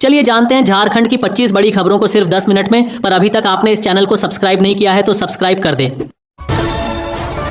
चलिए जानते हैं झारखंड की 25 बड़ी खबरों को सिर्फ 10 मिनट में। पर अभी तक आपने इस चैनल को सब्सक्राइब नहीं किया है तो सब्सक्राइब कर दें।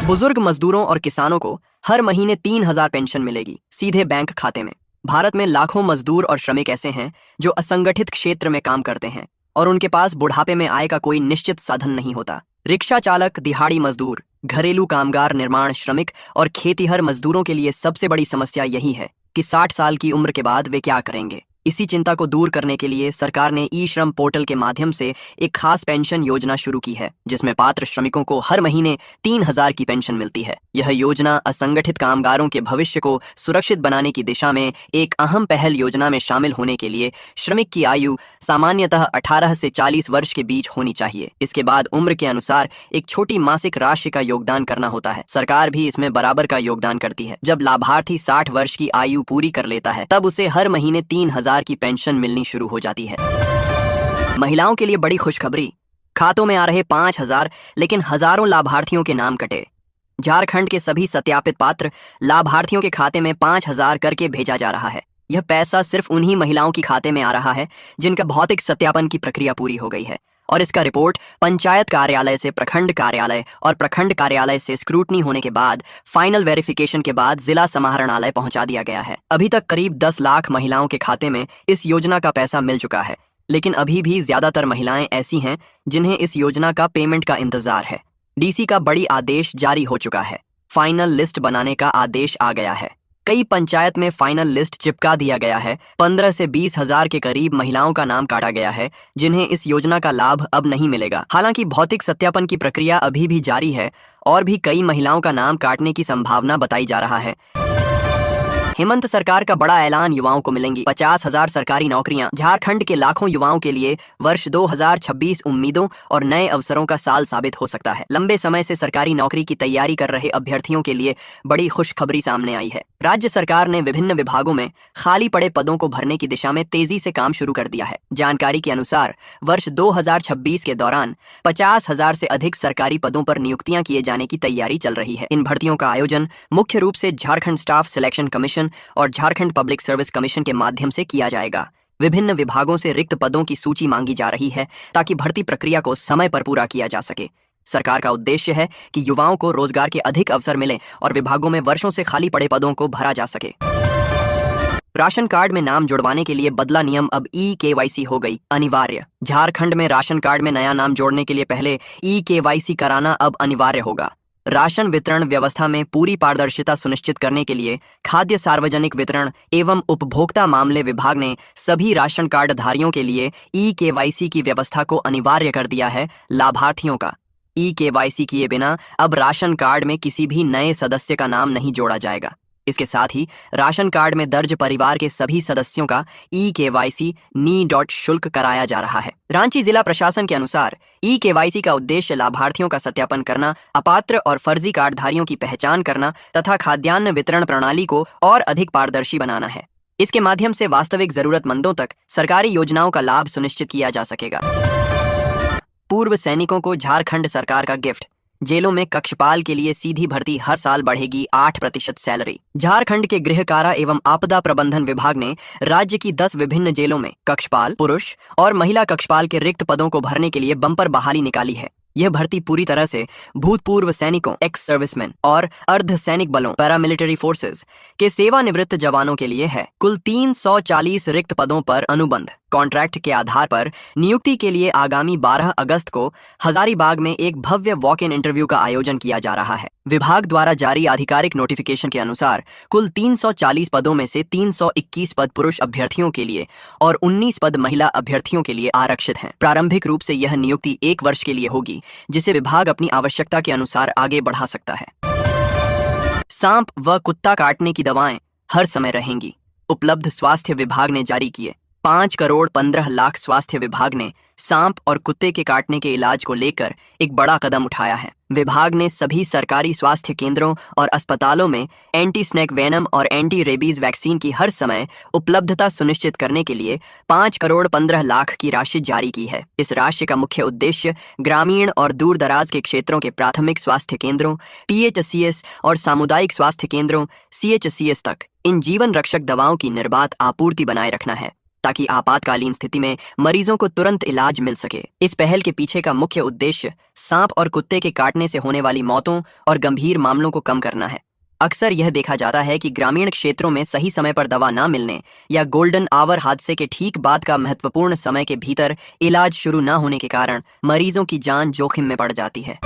बुजुर्ग मजदूरों और किसानों को हर महीने 3,000 पेंशन मिलेगी सीधे बैंक खाते में। भारत में लाखों मजदूर और श्रमिक ऐसे हैं जो असंगठित क्षेत्र में काम करते हैं और उनके पास बुढ़ापे में आय का कोई निश्चित साधन नहीं होता। रिक्शा चालक, दिहाड़ी मजदूर, घरेलू कामगार, निर्माण श्रमिक और खेतीहर मजदूरों के लिए सबसे बड़ी समस्या यही है कि 60 साल की उम्र के बाद वे क्या करेंगे। इसी चिंता को दूर करने के लिए सरकार ने ई श्रम पोर्टल के माध्यम से एक खास पेंशन योजना शुरू की है, जिसमें पात्र श्रमिकों को हर महीने 3,000 की पेंशन मिलती है। यह योजना असंगठित कामगारों के भविष्य को सुरक्षित बनाने की दिशा में एक अहम पहल। योजना में शामिल होने के लिए श्रमिक की आयु सामान्यतः 18 से 40 वर्ष के बीच होनी चाहिए। इसके बाद उम्र के अनुसार एक छोटी मासिक राशि का योगदान करना होता है। सरकार भी इसमें बराबर का योगदान करती है। जब लाभार्थी 60 वर्ष की आयु पूरी कर लेता है तब उसे हर महीने 3,000 की पेंशन मिलनी शुरू हो जाती है। महिलाओं के लिए बड़ी खुशखबरी, खातों में आ रहे 5,000, लेकिन हजारों लाभार्थियों के नाम कटे। झारखंड के सभी सत्यापित पात्र लाभार्थियों के खाते में 5,000 करके भेजा जा रहा है। यह पैसा सिर्फ उन्हीं महिलाओं की खाते में आ रहा है जिनका भौतिक सत्यापन की प्रक्रिया पूरी हो गई है, और इसका रिपोर्ट पंचायत कार्यालय से प्रखंड कार्यालय और प्रखंड कार्यालय से स्क्रूटनी होने के बाद फाइनल वेरिफिकेशन के बाद जिला समाहरणालय पहुंचा दिया गया है। अभी तक करीब 10 लाख महिलाओं के खाते में इस योजना का पैसा मिल चुका है, लेकिन अभी भी ज्यादातर महिलाएं ऐसी हैं जिन्हें इस योजना का पेमेंट का इंतजार है। डीसी का बड़ी आदेश जारी हो चुका है। फाइनल लिस्ट बनाने का आदेश आ गया है। कई पंचायत में फाइनल लिस्ट चिपका दिया गया है। 15 से 20,000 के करीब महिलाओं का नाम काटा गया है जिन्हें इस योजना का लाभ अब नहीं मिलेगा। हालांकि भौतिक सत्यापन की प्रक्रिया अभी भी जारी है और भी कई महिलाओं का नाम काटने की संभावना बताई जा रहा है। हेमंत सरकार का बड़ा ऐलान, युवाओं को मिलेंगी 50,000 सरकारी नौकरियां। झारखंड के लाखों युवाओं के लिए वर्ष 2026 उम्मीदों और नए अवसरों का साल साबित हो सकता है। लंबे समय से सरकारी नौकरी की तैयारी कर रहे अभ्यर्थियों के लिए बड़ी खुशखबरी सामने आई है। राज्य सरकार ने विभिन्न विभागों में खाली पड़े पदों को भरने की दिशा में तेजी से काम शुरू कर दिया है। जानकारी के अनुसार वर्ष 2026 के दौरान 50,000 से अधिक सरकारी पदों पर नियुक्तियां किए जाने की तैयारी चल रही है। इन भर्तियों का आयोजन मुख्य रूप से झारखंड स्टाफ सिलेक्शन कमीशन और झारखंड पब्लिक सर्विस कमीशन के माध्यम से किया जाएगा। विभिन्न विभागों से रिक्त पदों की सूची मांगी जा रही है ताकि भर्ती प्रक्रिया को समय पर पूरा किया जा सके। सरकार का उद्देश्य है कि युवाओं को रोजगार के अधिक अवसर मिले और विभागों में वर्षों से खाली पड़े पदों को भरा जा सके। राशन कार्ड में नाम जुड़वाने के लिए बदला नियम, अब ई-केवाईसी हो गई अनिवार्य। झारखंड में राशन कार्ड में नया नाम जोड़ने के लिए पहले ई-केवाईसी कराना अब अनिवार्य होगा। राशन वितरण व्यवस्था में पूरी पारदर्शिता सुनिश्चित करने के लिए खाद्य सार्वजनिक वितरण एवं उपभोक्ता मामले विभाग ने सभी राशन कार्ड धारियों के लिए ई-केवाईसी की व्यवस्था को अनिवार्य कर दिया है। लाभार्थियों का ई-केवाईसी किए बिना अब राशन कार्ड में किसी भी नए सदस्य का नाम नहीं जोड़ा जाएगा। इसके साथ ही राशन कार्ड में दर्ज परिवार के सभी सदस्यों का ई-केवाईसी शुल्क कराया जा रहा है। रांची जिला प्रशासन के अनुसार ई-केवाईसी का उद्देश्य लाभार्थियों का सत्यापन करना, अपात्र और फर्जी कार्डधारियों की पहचान करना तथा खाद्यान्न वितरण प्रणाली को और अधिक पारदर्शी बनाना है। इसके माध्यम से वास्तविक जरूरतमंदों तक सरकारी योजनाओं का लाभ सुनिश्चित किया जा सकेगा। पूर्व सैनिकों को झारखंड सरकार का गिफ्ट, जेलों में कक्षपाल के लिए सीधी भर्ती, हर साल बढ़ेगी 8% सैलरी। झारखंड के गृह कारा एवं आपदा प्रबंधन विभाग ने राज्य की 10 विभिन्न जेलों में कक्षपाल, पुरुष और महिला कक्षपाल के रिक्त पदों को भरने के लिए बम्पर बहाली निकाली है। यह भर्ती पूरी तरह से भूतपूर्व सैनिकों, एक्स सर्विसमैन और अर्ध सैनिक बलों, पैरामिलिट्री फोर्सेस के सेवानिवृत्त जवानों के लिए है। कुल 340 रिक्त पदों पर अनुबंध कॉन्ट्रैक्ट के आधार पर नियुक्ति के लिए आगामी 12 अगस्त को हजारीबाग में एक भव्य वॉक इन इंटरव्यू का आयोजन किया जा रहा है। विभाग द्वारा जारी आधिकारिक नोटिफिकेशन के अनुसार कुल 340 पदों में से 321 पद पुरुष अभ्यर्थियों के लिए और 19 पद महिला अभ्यर्थियों के लिए आरक्षित हैं। प्रारंभिक रूप से यह नियुक्ति 1 वर्ष के लिए होगी, जिसे विभाग अपनी आवश्यकता के अनुसार आगे बढ़ा सकता है। सांप व कुत्ता काटने की दवाएं हर समय रहेंगी उपलब्ध, स्वास्थ्य विभाग ने जारी किए। 5 करोड़ 15 लाख स्वास्थ्य विभाग ने सांप और कुत्ते के काटने के इलाज को लेकर एक बड़ा कदम उठाया है। विभाग ने सभी सरकारी स्वास्थ्य केंद्रों और अस्पतालों में एंटी स्नेक वेनम और एंटी रेबीज वैक्सीन की हर समय उपलब्धता सुनिश्चित करने के लिए 5 करोड़ 15 लाख की राशि जारी की है। इस राशि का मुख्य उद्देश्य ग्रामीण और दूर दराज के क्षेत्रों के प्राथमिक स्वास्थ्य केंद्रों, PHCS और सामुदायिक स्वास्थ्य केंद्रों, CHCS तक इन जीवन रक्षक दवाओं की निर्बाध आपूर्ति बनाए रखना है, ताकि आपातकालीन स्थिति में मरीजों को तुरंत इलाज मिल सके। इस पहल के पीछे का मुख्य उद्देश्य सांप और कुत्ते के काटने से होने वाली मौतों और गंभीर मामलों को कम करना है। अक्सर यह देखा जाता है कि ग्रामीण क्षेत्रों में सही समय पर दवा न मिलने या गोल्डन आवर हादसे के ठीक बाद का महत्वपूर्ण समय के भीतर इलाज शुरू न होने के कारण मरीजों की जान जोखिम में पड़ जाती है।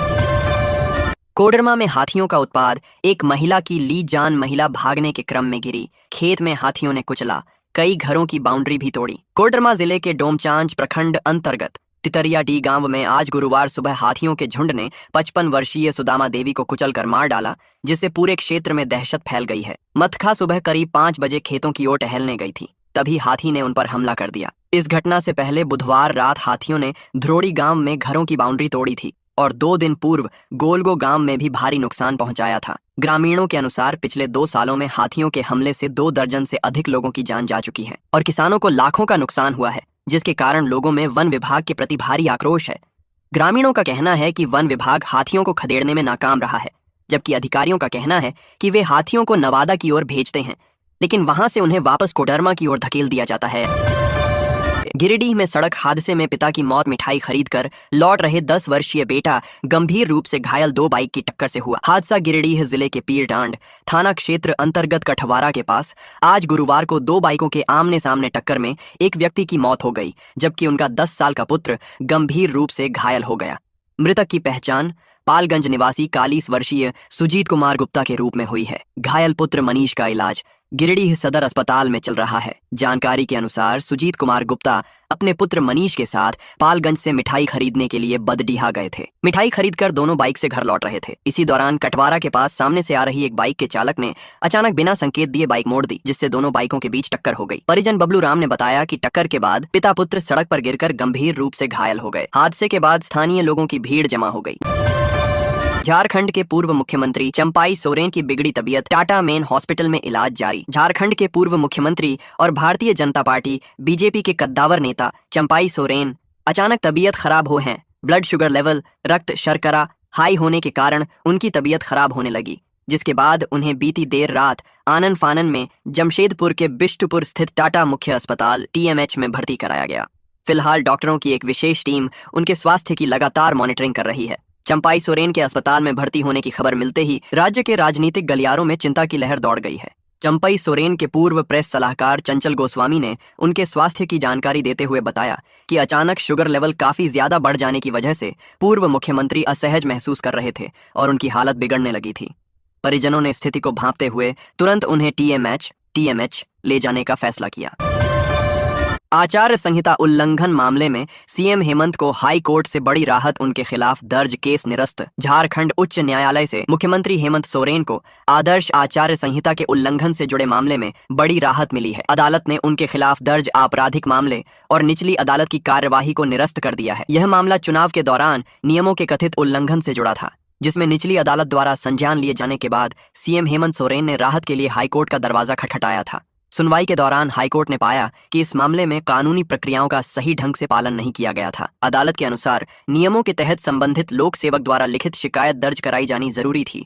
कोडरमा में हाथियों का उत्पात, एक महिला की ली जान, महिला भागने के क्रम में गिरी, खेत में हाथियों ने कुचला, कई घरों की बाउंड्री भी तोड़ी। कोडरमा जिले के डोमचांच प्रखंड अंतर्गत तितरियाडी गांव में आज गुरुवार सुबह हाथियों के झुंड ने 55 वर्षीय सुदामा देवी को कुचलकर मार डाला, जिससे पूरे क्षेत्र में दहशत फैल गई है। मथखा सुबह करीब 5 बजे खेतों की ओर टहलने गई थी, तभी हाथी ने उन पर हमला कर दिया। इस घटना से पहले बुधवार रात हाथियों ने ध्रोड़ी गांव में घरों की बाउंड्री तोड़ी थी और 2 दिन पूर्व गोलगो गांव में भी भारी नुकसान पहुंचाया था। ग्रामीणों के अनुसार पिछले 2 सालों में हाथियों के हमले से 2 दर्जन से अधिक लोगों की जान जा चुकी है और किसानों को लाखों का नुकसान हुआ है, जिसके कारण लोगों में वन विभाग के प्रति भारी आक्रोश है। ग्रामीणों का कहना है कि वन विभाग हाथियों को खदेड़ने में नाकाम रहा है, जबकि अधिकारियों का कहना है कि वे हाथियों को नवादा की ओर भेजते हैं, लेकिन वहां से उन्हें वापस कोडरमा की ओर धकेल दिया जाता है। गिरिडीह में सड़क हादसे में पिता की मौत, मिठाई खरीदकर लौट रहे 10 वर्षीय बेटा गंभीर रूप से घायल, 2 बाइक की टक्कर से हुआ। हादसा गिरिडीह जिले के पीरडांड थाना क्षेत्र अंतर्गत कठवारा के पास आज गुरुवार को 2 बाइकों के आमने सामने टक्कर में एक व्यक्ति की मौत हो गई, जबकि उनका 10 साल का पुत्र गंभीर रूप से घायल हो गया। मृतक की पहचान पालगंज निवासी 41 वर्षीय सुजीत कुमार गुप्ता के रूप में हुई है। घायल पुत्र मनीष का इलाज गिरिडीह सदर अस्पताल में चल रहा है। जानकारी के अनुसार सुजीत कुमार गुप्ता अपने पुत्र मनीष के साथ पालगंज से मिठाई खरीदने के लिए बदडीहा गए थे। मिठाई खरीदकर दोनों बाइक से घर लौट रहे थे। इसी दौरान कटवारा के पास सामने से आ रही एक बाइक के चालक ने अचानक बिना संकेत दिए बाइक मोड़ दी, जिससे दोनों बाइकों के बीच टक्कर हो गई। परिजन बबलू राम ने बताया कि टक्कर के बाद पिता पुत्र सड़क पर गिरकर गंभीर रूप से घायल हो गए। हादसे के बाद स्थानीय लोगों की भीड़ जमा हो गई। झारखंड के पूर्व मुख्यमंत्री चंपाई सोरेन की बिगड़ी तबीयत, टाटा मेन हॉस्पिटल में इलाज जारी। झारखंड के पूर्व मुख्यमंत्री और भारतीय जनता पार्टी बीजेपी के कद्दावर नेता चंपाई सोरेन अचानक तबीयत खराब हो हैं। ब्लड शुगर लेवल, रक्त शर्करा हाई होने के कारण उनकी तबीयत खराब होने लगी, जिसके बाद उन्हें बीती देर रात आनन फानन में जमशेदपुर के बिष्टुपुर स्थित टाटा मुख्य अस्पताल TMH में भर्ती कराया गया। फिलहाल डॉक्टरों की एक विशेष टीम उनके स्वास्थ्य की लगातार मॉनिटरिंग कर रही है। चंपाई सोरेन के अस्पताल में भर्ती होने की खबर मिलते ही राज्य के राजनीतिक गलियारों में चिंता की लहर दौड़ गई है। चंपाई सोरेन के पूर्व प्रेस सलाहकार चंचल गोस्वामी ने उनके स्वास्थ्य की जानकारी देते हुए बताया कि अचानक शुगर लेवल काफी ज्यादा बढ़ जाने की वजह से पूर्व मुख्यमंत्री असहज महसूस कर रहे थे और उनकी हालत बिगड़ने लगी थी। परिजनों ने स्थिति को भांपते हुए तुरंत उन्हें TMH ले जाने का फैसला किया। आचार संहिता उल्लंघन मामले में सीएम हेमंत को हाई कोर्ट से बड़ी राहत, उनके खिलाफ दर्ज केस निरस्त। झारखंड उच्च न्यायालय से मुख्यमंत्री हेमंत सोरेन को आदर्श आचार संहिता के उल्लंघन से जुड़े मामले में बड़ी राहत मिली है। अदालत ने उनके खिलाफ दर्ज आपराधिक मामले और निचली अदालत की कार्यवाही को निरस्त कर दिया है। यह मामला चुनाव के दौरान नियमों के कथित उल्लंघन से जुड़ा था, जिसमें निचली अदालत द्वारा संज्ञान लिए जाने के बाद सीएम हेमंत सोरेन ने राहत के लिए हाईकोर्ट का दरवाजा खटखटाया था। सुनवाई के दौरान हाईकोर्ट ने पाया कि इस मामले में कानूनी प्रक्रियाओं का सही ढंग से पालन नहीं किया गया था। अदालत के अनुसार नियमों के तहत संबंधित लोक सेवक द्वारा लिखित शिकायत दर्ज कराई जानी जरूरी थी,